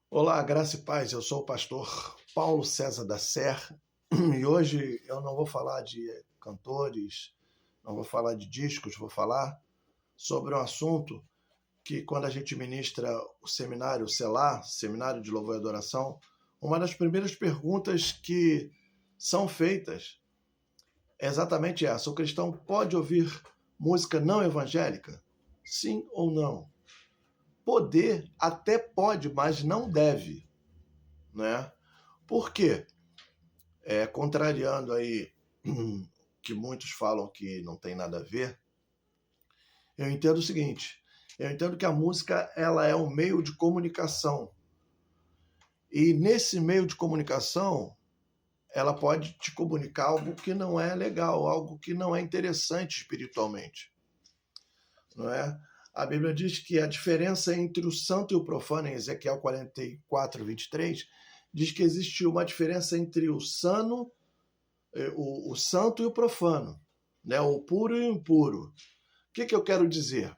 Olá, graça e paz. Eu sou o pastor Paulo César da Serra e hoje eu não vou falar de cantores, não vou falar de discos, vou falar sobre um assunto que, quando a gente ministra o seminário, o Selar, Seminário de Louvor e Adoração, uma das primeiras perguntas que são feitas é exatamente essa: o cristão pode ouvir música não evangélica? Sim ou não? Poder até pode, mas não deve, né? Por quê? Contrariando aí que muitos falam que não tem nada a ver, eu entendo o seguinte: eu entendo que a música ela é um meio de comunicação. E nesse meio de comunicação, ela pode te comunicar algo que não é legal, algo que não é interessante espiritualmente, não é? A Bíblia diz que a diferença entre o santo e o profano, em Ezequiel 44, 23, diz que existe uma diferença entre o santo e o profano, né? O puro e o impuro. O que eu quero dizer?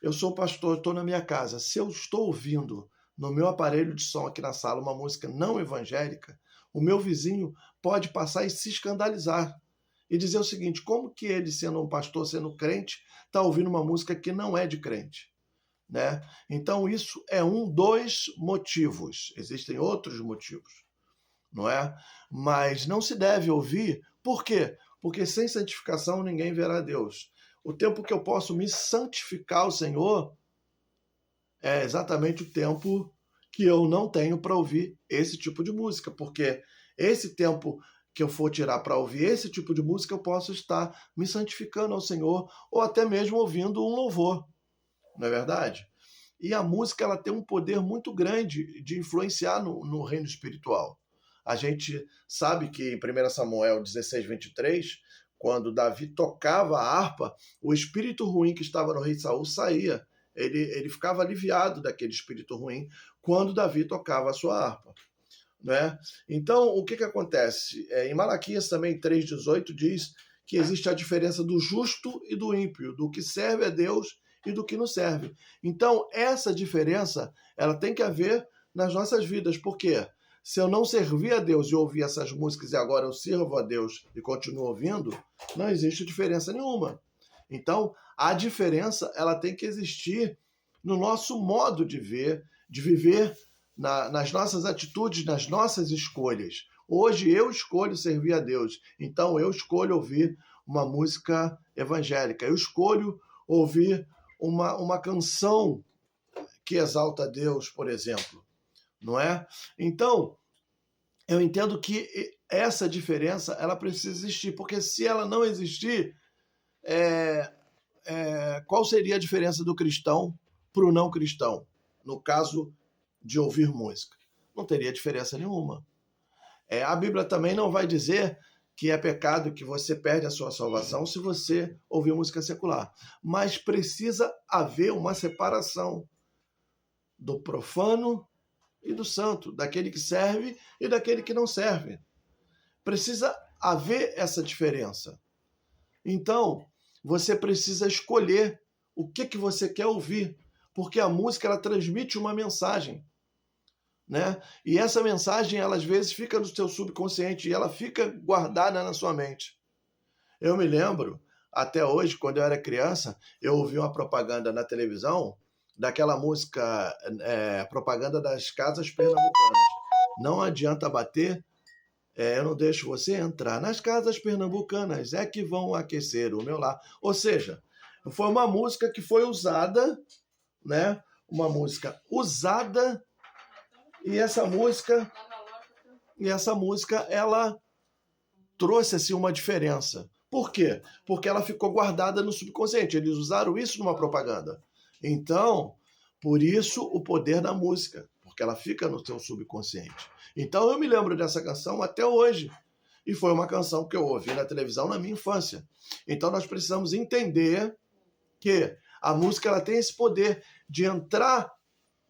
Eu sou pastor, estou na minha casa. Se eu estou ouvindo no meu aparelho de som aqui na sala uma música não evangélica, o meu vizinho pode passar e se escandalizar e dizer o seguinte: como que ele, sendo um pastor, sendo crente, está ouvindo uma música que não é de crente? Né? Então isso é um dos motivos. Existem outros motivos, não é? Mas não se deve ouvir. Por quê? Porque sem santificação ninguém verá Deus. O tempo que eu posso me santificar ao Senhor é exatamente o tempo que eu não tenho para ouvir esse tipo de música, porque esse tempo que eu for tirar para ouvir esse tipo de música, eu posso estar me santificando ao Senhor ou até mesmo ouvindo um louvor, não é verdade? E a música ela tem um poder muito grande de influenciar no reino espiritual. A gente sabe que em 1 Samuel 16, 23, quando Davi tocava a harpa, o espírito ruim que estava no rei Saul saía. Ele ficava aliviado daquele espírito ruim quando Davi tocava a sua harpa. Né? Então, o que acontece? Em Malaquias também 3,18 diz que existe a diferença do justo e do ímpio, do que serve a Deus e do que não serve. Então, essa diferença ela tem que haver nas nossas vidas. Por quê? Se eu não servir a Deus e ouvir essas músicas e agora eu sirvo a Deus e continuo ouvindo, não existe diferença nenhuma. Então, a diferença ela tem que existir no nosso modo de ver, de viver, nas nossas atitudes, nas nossas escolhas. Hoje eu escolho servir a Deus, então eu escolho ouvir uma música evangélica, eu escolho ouvir uma canção que exalta a Deus, por exemplo, não é? Então, eu entendo que essa diferença ela precisa existir, porque se ela não existir, qual seria a diferença do cristão para o não cristão, no caso de ouvir música? Não teria diferença nenhuma. A Bíblia também não vai dizer que é pecado, que você perde a sua salvação se você ouvir música secular. Mas precisa haver uma separação do profano e do santo, daquele que serve e daquele que não serve. Precisa haver essa diferença. Então, você precisa escolher o que você quer ouvir, porque a música ela transmite uma mensagem. Né? E essa mensagem, ela às vezes fica no seu subconsciente e ela fica guardada na sua mente. Eu me lembro, até hoje, quando eu era criança, eu ouvi uma propaganda na televisão daquela música, propaganda das casas pernambucanas. Não adianta bater, eu não deixo você entrar nas casas pernambucanas, é que vão aquecer o meu lar. Ou seja, foi uma música que foi usada, né? Uma música usada. E essa música, ela trouxe assim uma diferença. Por quê? Porque ela ficou guardada no subconsciente. Eles usaram isso numa propaganda. Então, por isso o poder da música, porque ela fica no seu subconsciente. Então eu me lembro dessa canção até hoje. E foi uma canção que eu ouvi na televisão na minha infância. Então nós precisamos entender que a música ela tem esse poder de entrar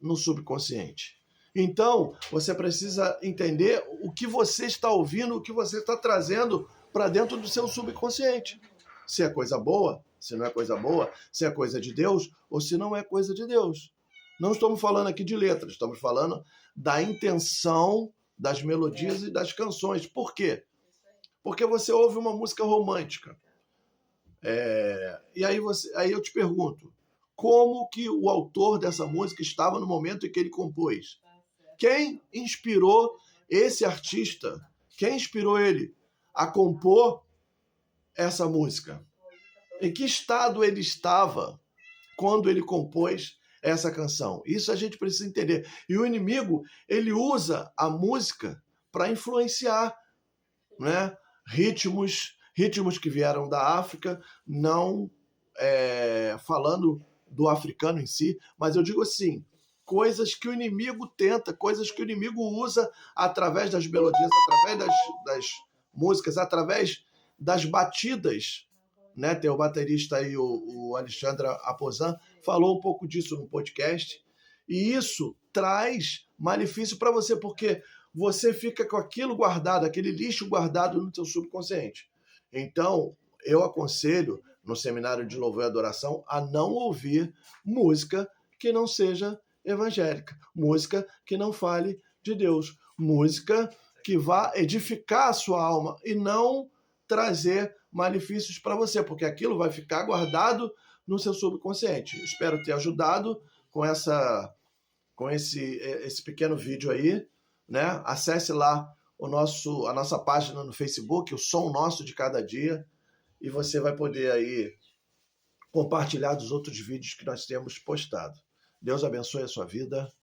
no subconsciente. Então, você precisa entender o que você está ouvindo, o que você está trazendo para dentro do seu subconsciente. Se é coisa boa, se não é coisa boa, se é coisa de Deus ou se não é coisa de Deus. Não estamos falando aqui de letras, estamos falando da intenção das melodias e das canções. Por quê? Porque você ouve uma música romântica. E aí eu te pergunto, como que o autor dessa música estava no momento em que ele compôs? Quem inspirou esse artista? Quem inspirou ele a compor essa música? Em que estado ele estava quando ele compôs essa canção? Isso a gente precisa entender. E o inimigo, ele usa a música para influenciar, né? Ritmos que vieram da África, não falando do africano em si, mas eu digo assim, coisas que o inimigo tenta, coisas que o inimigo usa através das melodias, através das músicas, através das batidas, né? Tem o baterista aí, o Alexandre Aposan, falou um pouco disso no podcast, e isso traz malefício para você, porque você fica com aquilo guardado, aquele lixo guardado no seu subconsciente. Então, eu aconselho, no seminário de louvor e adoração, a não ouvir música que não seja evangélica, música que não fale de Deus, música que vá edificar a sua alma e não trazer malefícios para você, porque aquilo vai ficar guardado no seu subconsciente. Espero ter ajudado com esse pequeno vídeo aí, né? Acesse lá a nossa página no Facebook, o Som Nosso de Cada Dia, e você vai poder aí compartilhar dos outros vídeos que nós temos postado. Deus abençoe a sua vida.